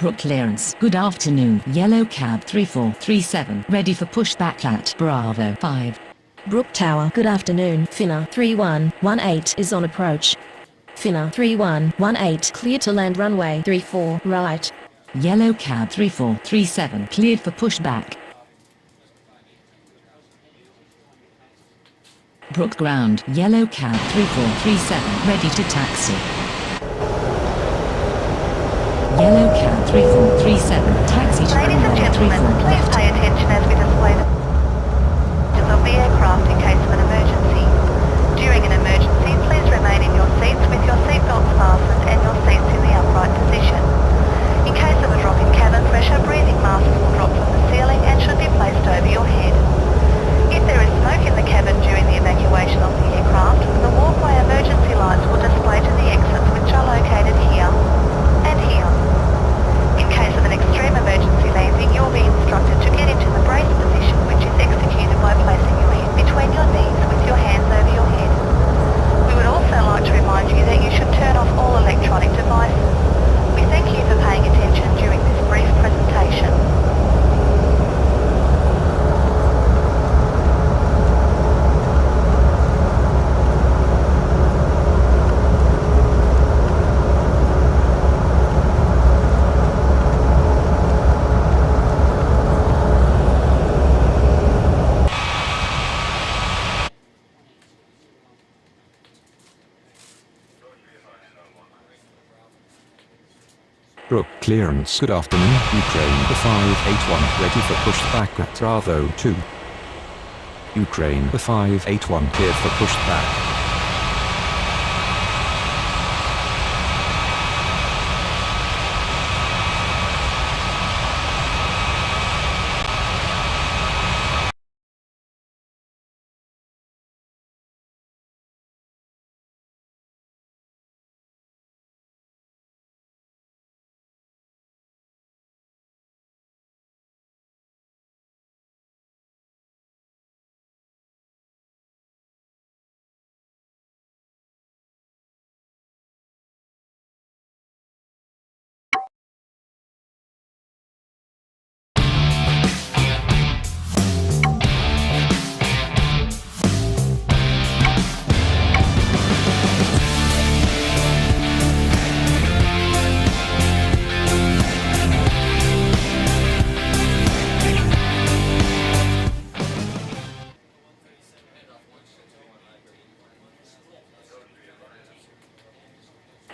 Brook clearance. Good afternoon. Yellow cab 3437. Ready for pushback at Bravo 5. Brook Tower. Good afternoon. Finna 3118 is on approach. Finna 3118 clear to land runway 34 right. Yellow cab 3437 cleared for pushback. Brook ground. Yellow cab 3437 ready to taxi. Yellow cab 3437 taxi to Ladies and runway gentlemen, 34 please left. pay attention as we display the of the aircraft in case of an emergency. During an emergency, please remain in your seats with your seatbelts fastened and your seats in the upright position. In case of a drop in cabin pressure, breathing masks will drop from the ceiling and should be placed over your head. If there is smoke in the cabin during the evacuation of the aircraft, the walkway emergency lights will display to the exits which are located here and here. In case of an extreme emergency landing, you will be instructed to get into the brace position, which is executed by placing your head between your knees with your hands over your head. We would also like to remind you that you should turn off all electronic devices. We thank you for paying attention during this brief presentation. Brook clearance. Good afternoon. Ukraine the 581 ready for pushback at Bravo 2. Ukraine the 581 cleared for pushback.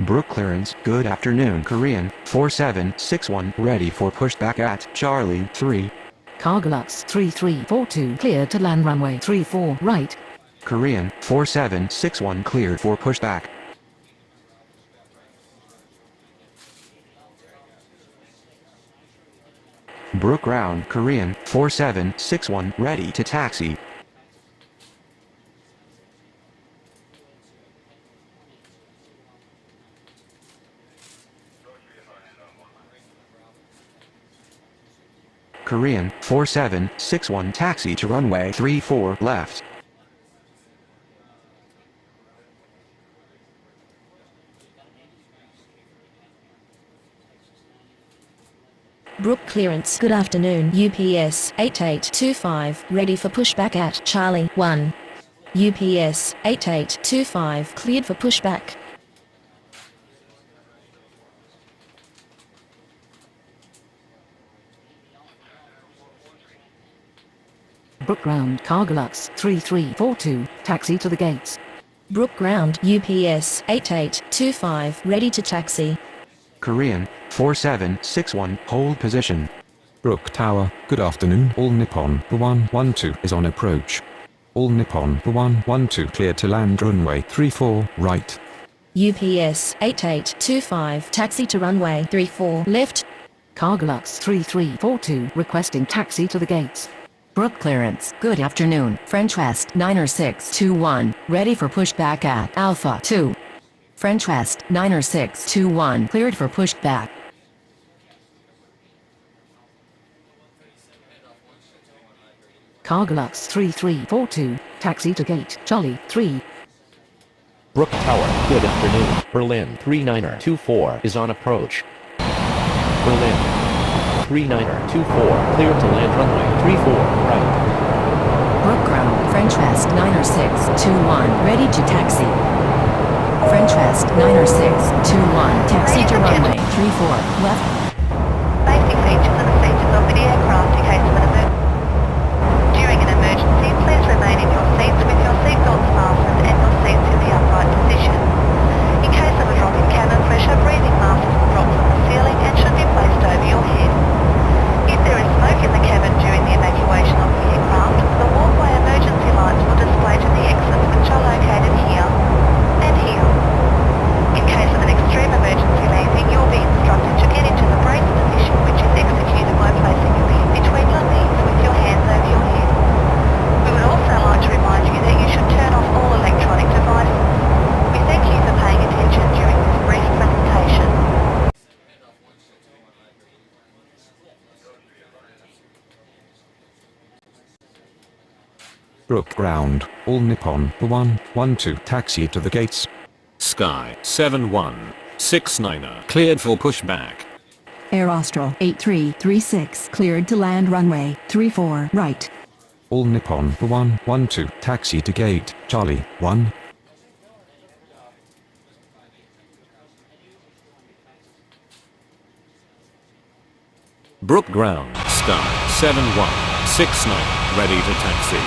Brook clearance. Good afternoon. Korean 4761 ready for pushback at Charlie 3. Cargolux 3342 cleared to land runway 34 right. Korean 4761 cleared for pushback. Brook ground. Korean 4761 ready to taxi. Korean 4761 taxi to runway 34 left. Brook clearance. Good afternoon. UPS 8825 ready for pushback at Charlie 1. UPS 8825 cleared for pushback. Brook ground. Cargolux 3342 taxi to the gates. Brook ground. UPS 8825 ready to taxi. Korean 4761 hold position. Brook Tower. Good afternoon. All Nippon the 112 is on approach. All Nippon the 112 clear to land runway 34 right. UPS 8825 taxi to runway 34 left. Cargolux 3342 requesting taxi to the gates. Brook clearance. Good afternoon. French West 90621 ready for pushback at Alpha 2. French West 90621 cleared for pushback. Cargolux 3342 taxi to gate Charlie 3. Brook Tower. Good afternoon. Berlin 3924 is on approach. Berlin. 39er24, clear to land runway 34, right. Brook ground, French West 90621, ready to taxi. French West 90621, taxi to runway 34, left. Basic features and procedures of the aircraft in case of an emergency. During an emergency, please remain in your seats with your seatbelts fastened and your seats in the upright position. In case of a drop in cabin pressure, breathing masks will drop from the ceiling and should be placed over your head. If there is smoke in the cabin during the evacuation of the aircraft, the walkway emergency lights will display to the exits which are located here and here. In case of an extreme emergency landing, you will be instructed to get into the brace position, which is executed by placing your head between your knees with your hands over your head. We would also like to remind you that you should turn off all electronic devices. We thank you for paying attention during this brief presentation. Brook ground, all Nippon 112 taxi to the gates. Sky 7169er cleared for pushback. Air Austral 8336 cleared to land runway 34 right. All Nippon 112 taxi to gate, Charlie 1. Brook ground, Sky 7169, ready to taxi.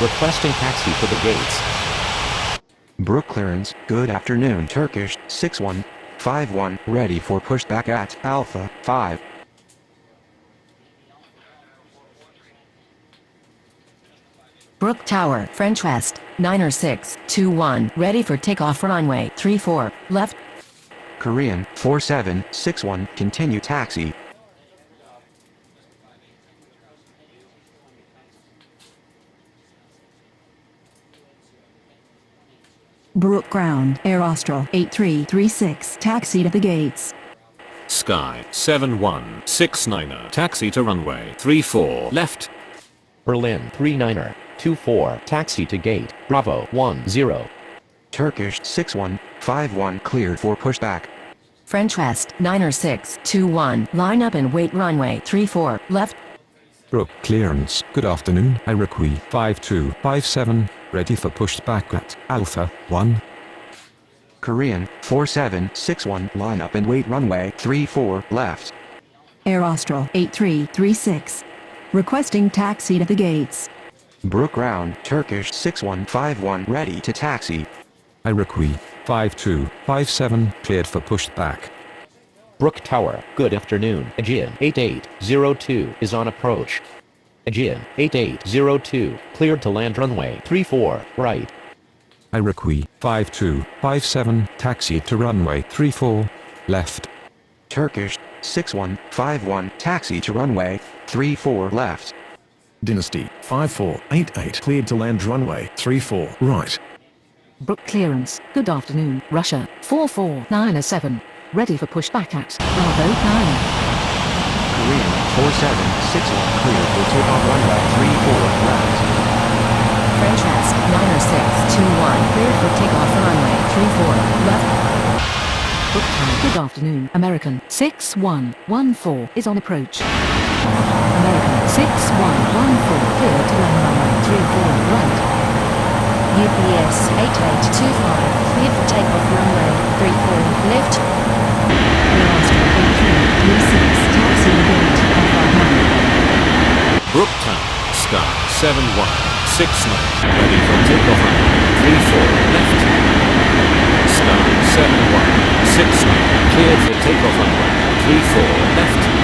Requesting taxi to the gates. Brook clearance, good afternoon Turkish 6151, ready for pushback at Alpha 5. Brook Tower, French West 90621, ready for takeoff runway 34, left. Korean 4761, continue taxi. Brook ground, Air Austral 8336 taxi to the gates. Sky 7169er taxi to runway 34 left. Berlin 39er24 taxi to gate Bravo 10. Turkish 6151, cleared for pushback. French West 90621, line up and wait runway 34 left. Brook clearance, good afternoon Iroquois 5257, ready for pushback at Alpha 1. Korean 4761, line up and wait runway 34 left. Air Austral 8336 requesting taxi to the gates. Brook ground, Turkish 6151, ready to taxi. Iroquois 5257, cleared for pushback. Brook Tower, good afternoon. Aegean 8802 is on approach. Aegean 8802, cleared to land runway 34, right. Iroquois 5257, taxi to runway 34, left. Turkish 6151, taxi to runway 34 left. Dynasty 5488, cleared to land runway 34, right. Brook clearance, good afternoon. Russia 4497, ready for pushback at Bravo 9. Korean 4761, cleared for takeoff runway 34 left. French West 90621, cleared for takeoff runway 34 left. Brook Tower, good afternoon. American 6114 is on approach. American 6114, cleared to land runway 34 right. UPS 8825, cleared for takeoff runway 34 left. Oscar 8336, taxi to gate Alpha 1. Brooktown, Sky 7169, ready for takeoff runway 34 left. Sky 7169, cleared for takeoff runway 34 left.